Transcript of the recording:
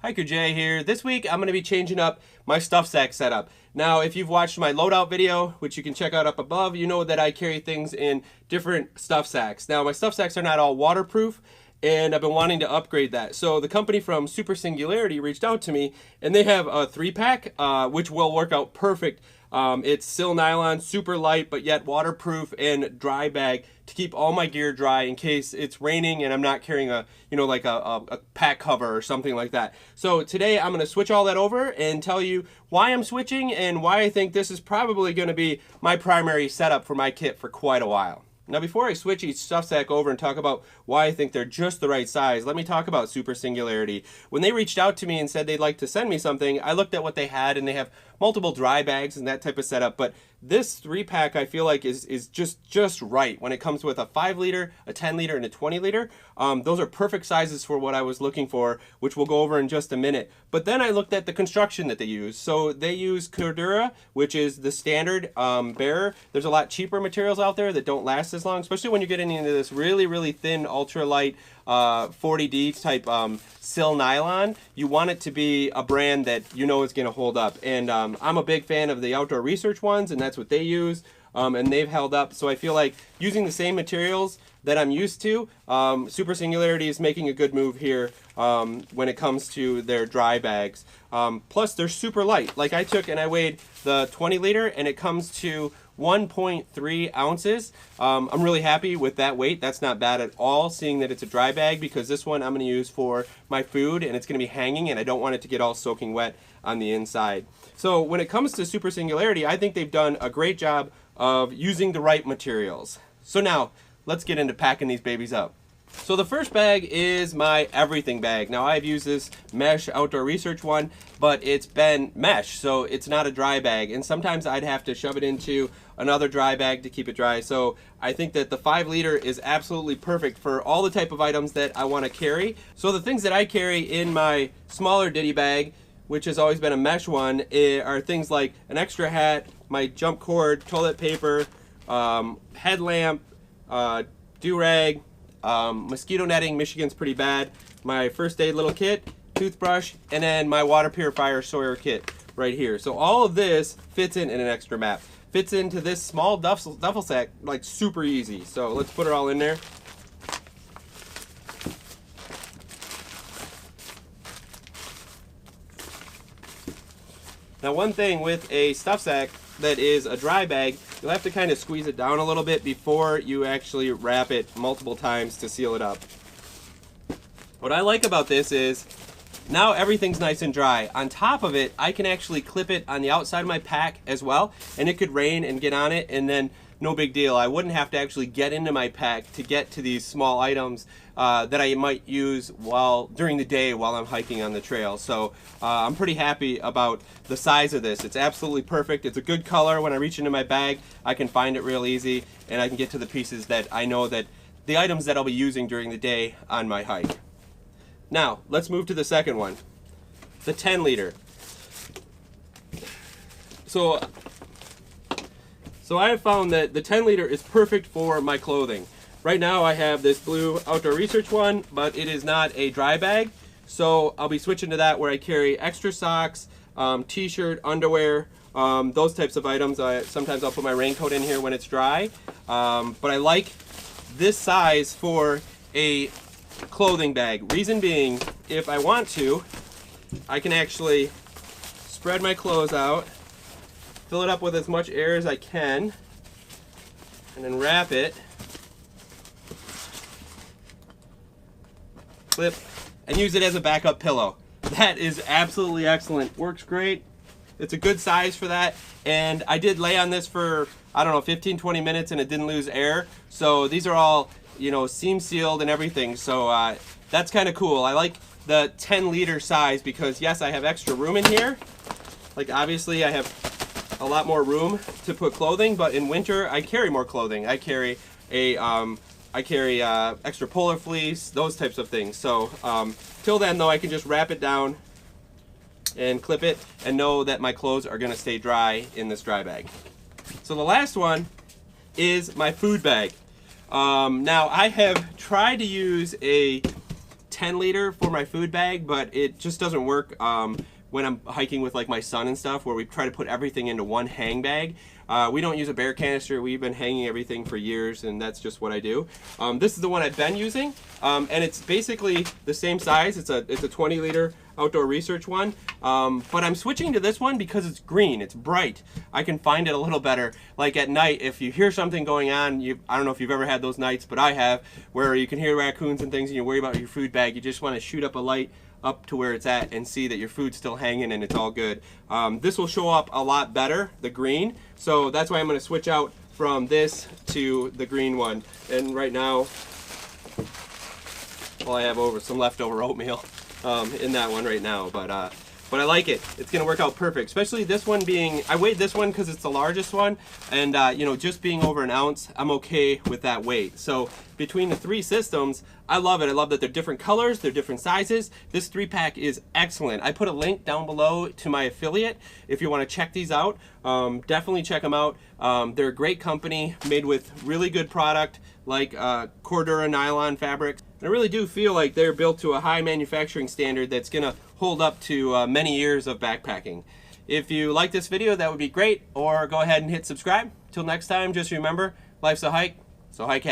Hiker Jay here. This week I'm going to be changing up my stuff sack setup. Now, if you've watched my loadout video, which you can check out up above, you know that I carry things in different stuff sacks. Now, my stuff sacks are not all waterproof, and I've been wanting to upgrade that. So the company from Supersingularity reached out to me, and they have a 3-pack, which will work out perfect. It's sil nylon, super light, but yet waterproof and dry bag to keep all my gear dry in case it's raining and I'm not carrying a pack cover or something like that. So today I'm going to switch all that over and tell you why I'm switching and why I think this is probably going to be my primary setup for my kit for quite a while. Now, before I switch each stuff sack over and talk about why I think they're just the right size, let me talk about Supersingularity. When they reached out to me and said they'd like to send me something, I looked at what they had, and they have multiple dry bags and that type of setup, but this 3-pack I feel like is just right when it comes with a 5-liter, a 10-liter, and a 20-liter. Those are perfect sizes for what I was looking for, which we'll go over in just a minute. But then I looked at the construction that they use. So they use Cordura, which is the standard bearer. There's a lot cheaper materials out there that don't last as long, especially when you're getting into this really thin ultralight 40D type sil nylon. You want it to be a brand that you know is going to hold up, and I'm a big fan of the Outdoor Research ones, and that's what they use, and they've held up. So I feel like using the same materials that I'm used to, Supersingularity is making a good move here when it comes to their dry bags. Plus they're super light. Like I took and I weighed the 20-liter, and it comes to 1.3 ounces. I'm really happy with that weight. That's not bad at all, seeing that it's a dry bag, because this one I'm going to use for my food, and it's going to be hanging, and I don't want it to get all soaking wet on the inside. So when it comes to Supersingularity, I think they've done a great job of using the right materials. So now let's get into packing these babies up. So the first bag is my everything bag. Now, I've used this mesh Outdoor Research one, but it's been mesh, so it's not a dry bag, and sometimes I'd have to shove it into another dry bag to keep it dry. So I think that the 5-liter is absolutely perfect for all the type of items that I want to carry. So the things that I carry in my smaller ditty bag, which has always been a mesh one, are things like an extra hat, my jump cord, toilet paper, headlamp, do-rag, mosquito netting. Michigan's pretty bad, my first aid little kit, toothbrush, and then my water purifier Sawyer kit right here. So all of this fits in an extra map. Fits into this small duffel sack like super easy. So let's put it all in there. Now, one thing with a stuff sack that is a dry bag, you'll have to kind of squeeze it down a little bit before you actually wrap it multiple times to seal it up. What I like about this is now everything's nice and dry. On top of it, I can actually clip it on the outside of my pack as well, and it could rain and get on it, and then no big deal. I wouldn't have to actually get into my pack to get to these small items that I might use during the day while I'm hiking on the trail. So I'm pretty happy about the size of this. It's absolutely perfect. It's a good color. When I reach into my bag, I can find it real easy, and I can get to the pieces that I know that the items that I'll be using during the day on my hike. Now, let's move to the second one, the 10-liter. So I have found that the 10-liter is perfect for my clothing. Right now I have this blue Outdoor Research one, but it is not a dry bag. So I'll be switching to that, where I carry extra socks, t-shirt, underwear, those types of items. Sometimes I'll put my raincoat in here when it's dry. But I like this size for a clothing bag. Reason being, if I want to, I can actually spread my clothes out, fill it up with as much air as I can, and then wrap it, clip, and use it as a backup pillow. That is absolutely excellent. Works great. It's a good size for that, and I did lay on this for, I don't know, 15-20 minutes, and it didn't lose air. So these are all, seam sealed and everything, so that's kind of cool. I like the 10-liter size because, yes, I have extra room in here. Like, obviously I have a lot more room to put clothing, but in winter I carry more clothing. I carry extra polar fleece, those types of things. So till then, though, I can just wrap it down and clip it and know that my clothes are going to stay dry in this dry bag. So the last one is my food bag. Now, I have tried to use a 10 liter for my food bag, but it just doesn't work when I'm hiking with like my son and stuff, where we try to put everything into one hang bag. We don't use a bear canister. We've been hanging everything for years, and that's just what I do. This is the one I've been using, and it's basically the same size. It's a 20 liter outdoor research one, but I'm switching to this one because it's green, it's bright. I can find it a little better. Like at night, if you hear something going on, I don't know if you've ever had those nights, but I have, where you can hear raccoons and things and you worry about your food bag. You just want to shoot up a light up to where it's at and see that your food's still hanging and it's all good. This will show up a lot better, the green, so that's why I'm going to switch out from this to the green one. And right now, well, I have some leftover oatmeal in that one right now, but I like it. It's gonna work out perfect, especially this one being, I weighed this one because it's the largest one, and you know, just being over an ounce, I'm okay with that weight. So between the three systems, I love it. I love that they're different colors, they're different sizes. This 3-pack is excellent. I put a link down below to my affiliate if you want to check these out. Definitely check them out. They're a great company, made with really good product, like Cordura nylon fabrics. And I really do feel like they're built to a high manufacturing standard that's gonna hold up to many years of backpacking. If you like this video, that would be great, or go ahead and hit subscribe. Till next time, just remember, life's a hike, so hike happy.